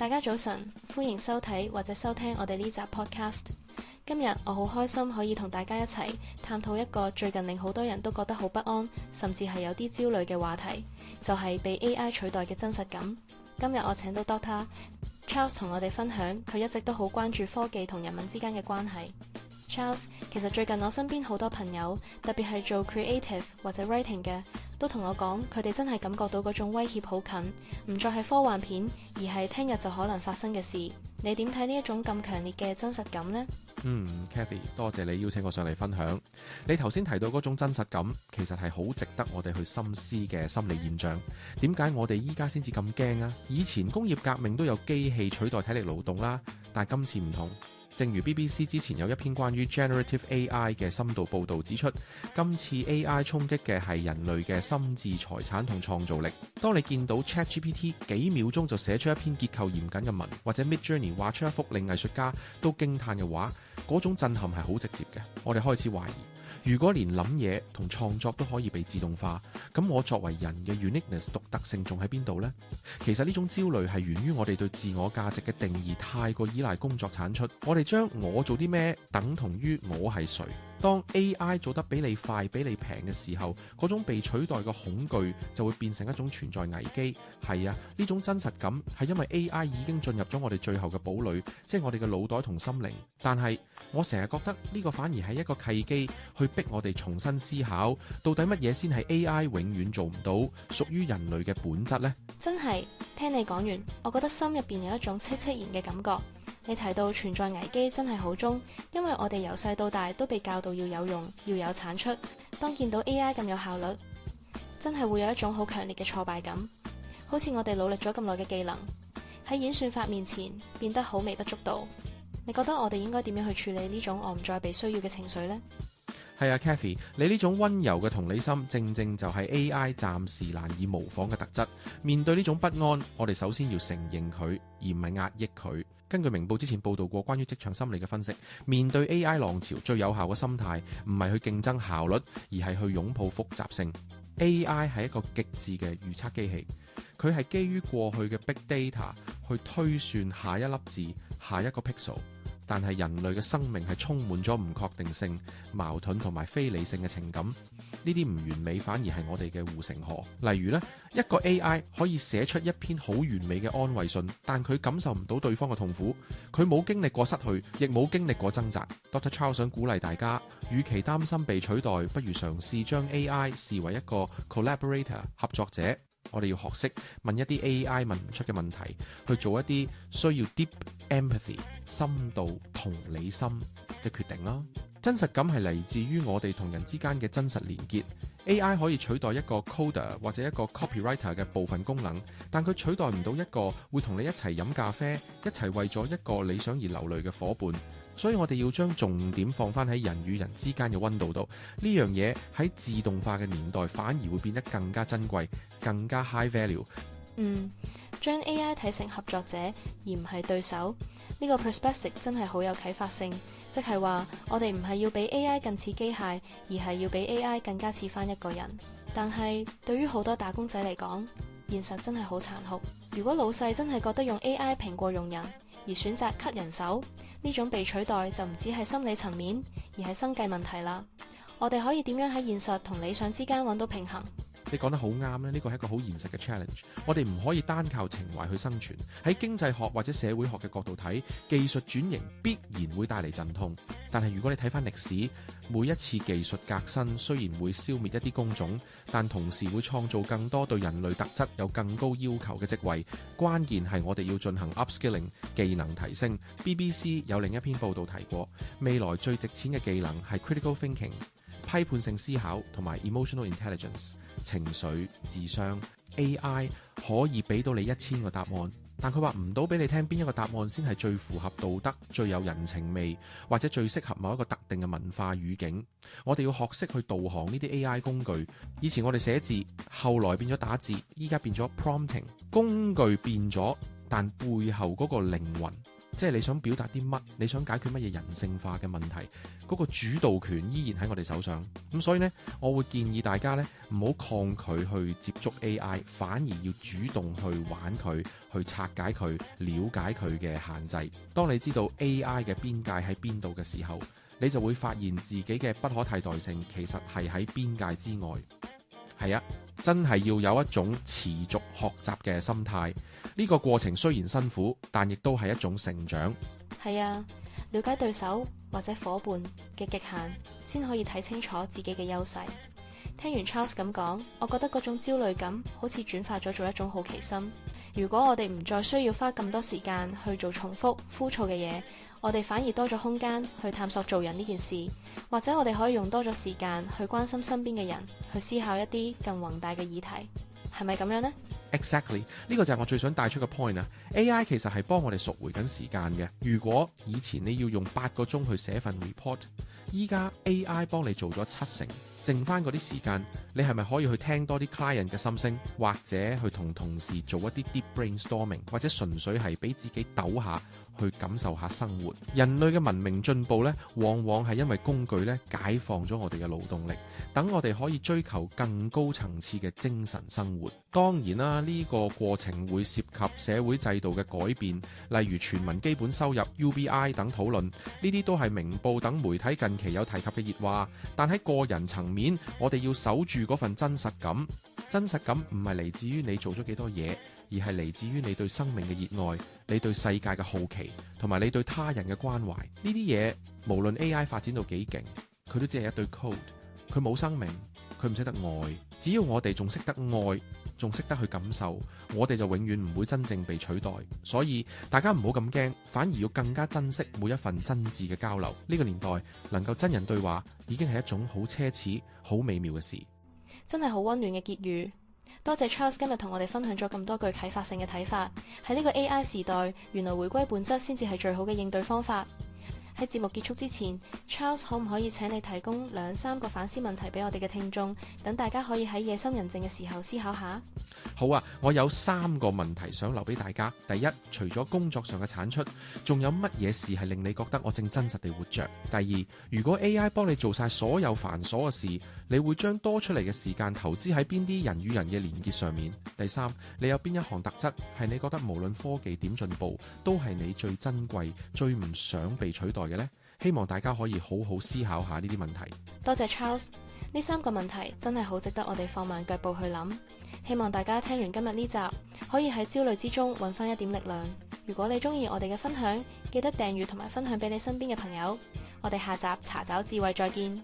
大家早晨，歡迎收睇或者收聽我哋呢集 podcast。今日我好開心可以同大家一齊探討一個最近令好多人都覺得好不安，甚至係有啲焦慮嘅話題，就係被 AI 取代嘅真實感。今日我請到 Dr. Charles 同我哋分享，佢一直都好關注科技同人民之間嘅關係。Charles， 其實最近我身邊好多朋友，特別係做 creative 或者 writing 嘅，都同我講，佢哋真係感覺到嗰種威脅好近，唔再係科幻片，而係聽日就可能發生嘅事。你點睇呢一種咁強烈嘅真實感呢？Kathy， 多謝你邀請我上嚟分享。你頭先提到嗰種真實感，其實係好值得我哋去深思嘅心理現象。點解我哋依家先至咁驚啊？以前工業革命都有機器取代體力勞動啦，但係今次唔同。正如 BBC 之前有一篇關於 Generative AI 嘅深度報導指出，今次 AI 衝擊嘅係人類嘅心智財產同創造力。當你見到 ChatGPT 幾秒鐘就寫出一篇結構嚴謹嘅文，或者 Midjourney 畫出一幅令藝術家都驚嘆嘅畫，嗰種震撼係好直接嘅。我哋開始懷疑，如果連諗嘢同創作都可以被自動化，咁我作為人嘅 uniqueness 獨特性仲喺邊度呢？其實呢種焦慮係源於我哋對自我價值嘅定義太過依賴工作產出，我哋將我做啲咩等同於我係誰。當 AI 做得比你快、比你平嘅時候，嗰種被取代嘅恐懼就會變成一種存在危機。係啊，呢種真實感係因為 AI 已經進入咗我哋最後嘅堡壘，即係我哋嘅腦袋同心靈。但係我成日覺得呢個反而係一個契機，去逼我哋重新思考，到底乜嘢先係 AI 永遠做唔到、屬於人類嘅本質呢？真係聽你講完，我覺得心入邊有一種戚戚然嘅感覺。你提到存在危機真係好中，因為我哋由細到大都被教導要有用、要有產出。當見到 AI 咁有效率，真係會有一種好強烈嘅挫敗感，好似我哋努力咗咁耐嘅技能喺演算法面前變得好微不足道。你覺得我哋應該點樣去處理呢種我唔再被需要嘅情緒呢？係啊 Kathy， 你呢種溫柔嘅同理心，正正就係 AI 暫時難以模仿嘅特質。面對呢種不安，我哋首先要承認佢，而唔係壓抑佢。根據明報之前報道過關於職場心理嘅分析，面對 AI 浪潮，最有效嘅心態唔係去競爭效率，而係去擁抱複雜性。AI 係一個極致嘅預測機器，佢係基於過去嘅 big data 去推算下一粒字、下一個 pixel。但係人類嘅生命係充滿咗唔確定性、矛盾同埋非理性嘅情感，呢啲唔完美反而係我哋嘅護城河。例如呢，一個 AI 可以寫出一篇好完美嘅安慰信，但佢感受唔到對方嘅痛苦，佢冇經歷過失去，亦冇經歷過掙扎。Dr. Charles 想鼓勵大家，與其擔心被取代，不如嘗試將 AI 視為一個 collaborator 合作者。我哋要學識問一啲 AI 問唔出嘅問題，去做一啲需要 deep empathy 深度同理心嘅決定啦。真實感係嚟自於我哋同人之間嘅真實連結。AI 可以取代一個 coder 或者一個 copywriter 嘅部分功能，但佢取代唔到一個會同你一齊飲咖啡、一齊為咗一個理想而流淚嘅夥伴。所以我哋要將重點放翻喺人與人之間嘅溫度度。呢樣嘢喺自動化嘅年代反而會變得更加珍貴、更加 high value。將 AI 睇成合作者而唔係對手，呢個 perspective 真係好有啟發性。即係話我哋唔係要比 AI 更似機械，而係要比 AI 更加似翻一個人。但係對於好多打工仔嚟講，現實真係好殘酷。如果老細真係覺得用 AI 平過用人，而選擇 cut 人手，呢種被取代就唔止係心理層面，而係生計問題啦。我哋可以點樣喺現實同理想之間揾到平衡？你講得好啱咧，呢個係一個好現實嘅 challenge。我哋唔可以單靠情懷去生存。喺經濟學或者社會學嘅角度睇，技術轉型必然會帶嚟陣痛。但係如果你睇翻歷史，每一次技術革新雖然會消滅一啲工種，但同時會創造更多對人類特質有更高要求嘅職位。關鍵係我哋要進行 upskilling， 技能提升。BBC 有另一篇報道提過，未來最值錢嘅技能係 critical thinking， 批判性思考同埋 emotional intelligence， 情緒智商。AI 可以俾到你1000個答案，但佢話唔到俾你聽邊一個答案先係最符合道德、最有人情味，或者最適合某一個特定嘅文化語境。我哋要學識去導航呢啲 AI 工具。以前我哋寫字，後來變咗打字，依家變咗 prompting。工具變咗，但背後嗰個靈魂即係你想表達啲乜，你想解決乜嘢人性化嘅問題，嗰個主導權依然喺我哋手上。咁所以呢，我會建議大家呢，唔好抗拒去接觸 AI，反而要主動去玩佢，去拆解佢，了解佢嘅限制。當你知道 AI 嘅邊界喺邊度嘅時候，你就會發現自己嘅不可替代性其實係喺邊界之外。係啊，真係要有一種持續學習嘅心態。呢個過程雖然辛苦，但亦都係一種成長。係啊，了解對手或者夥伴嘅極限，先可以睇清楚自己嘅優勢。聽完 Charles 咁講，我覺得嗰種焦慮感好似轉化咗做一種好奇心。如果我哋唔再需要花咁多時間去做重複枯燥嘅嘢，我哋反而多咗空間去探索做人呢件事，或者我哋可以用多咗時間去關心身邊嘅人，去思考一啲更宏大嘅議題，係咪咁樣呢？ Exactly， 呢個就係我最想帶出嘅 point 啊。AI 其實係幫我哋贖回緊時間嘅。如果以前你要用8個鐘去寫份 report，依家 AI 幫你做咗70%，剩翻嗰啲時間，你係咪可以去聽多啲 client 嘅心聲，或者去同同事做一啲 deep brainstorming，或者純粹係俾自己抖下去感受下生活？人類嘅文明進步呢，往往係因為工具呢解放咗我哋嘅勞動力，等我哋可以追求更高層次嘅精神生活。當然啦，呢個過程會涉及社會制度嘅改變，例如全民基本收入 UBI 等討論，呢啲都係明報等媒體近期有提及嘅熱話。但喺個人層面，我哋要守住嗰份真實感。真實感唔係嚟自於你做咗幾多嘢，而係嚟自於你對生命嘅熱愛，你對世界嘅好奇，同埋你對他人嘅關懷。呢啲嘢無論 AI 發展到幾勁，佢都只係一堆 code， 佢冇生命，佢唔識得愛。只要我哋仲識得愛，仲識得去感受，我哋就永遠唔會真正被取代。所以大家唔好咁驚，反而要更加珍惜每一份真摯嘅交流。呢個年代能夠真人對話已經係一種好奢侈、好美妙嘅事。真係好溫暖嘅結語。多謝 Charles 今日同我哋分享咗咁多句啟發性嘅睇法。喺呢個 AI 時代，原來回歸本質先至係最好嘅應對方法。喺節目結束之前， Charles 可唔可以請你提供2-3個反思問題俾我哋嘅聽眾，等大家可以喺夜深人靜嘅時候思考下？好啊，我有3個問題想留俾大家。第一，除咗工作上嘅產出，仲有乜嘢事係令你覺得我正真實地活着？第二，如果 AI 幫你做晒所有繁瑣嘅事，你會將多出嚟嘅時間投資喺邊啲人與人嘅連結上面？第三，你有邊一項特質係你覺得無論科技點進步，都係你最珍貴、最唔想被取代嘅呢？希望大家可以好好思考下呢啲問題。多謝 Charles， 呢3個問題真係好值得我哋放慢腳步去諗。希望大家聽完今日呢集，可以喺焦慮之中揾翻一點力量。如果你中意我哋嘅分享，記得訂閱同埋分享俾你身邊嘅朋友。我哋下集查找智慧再見。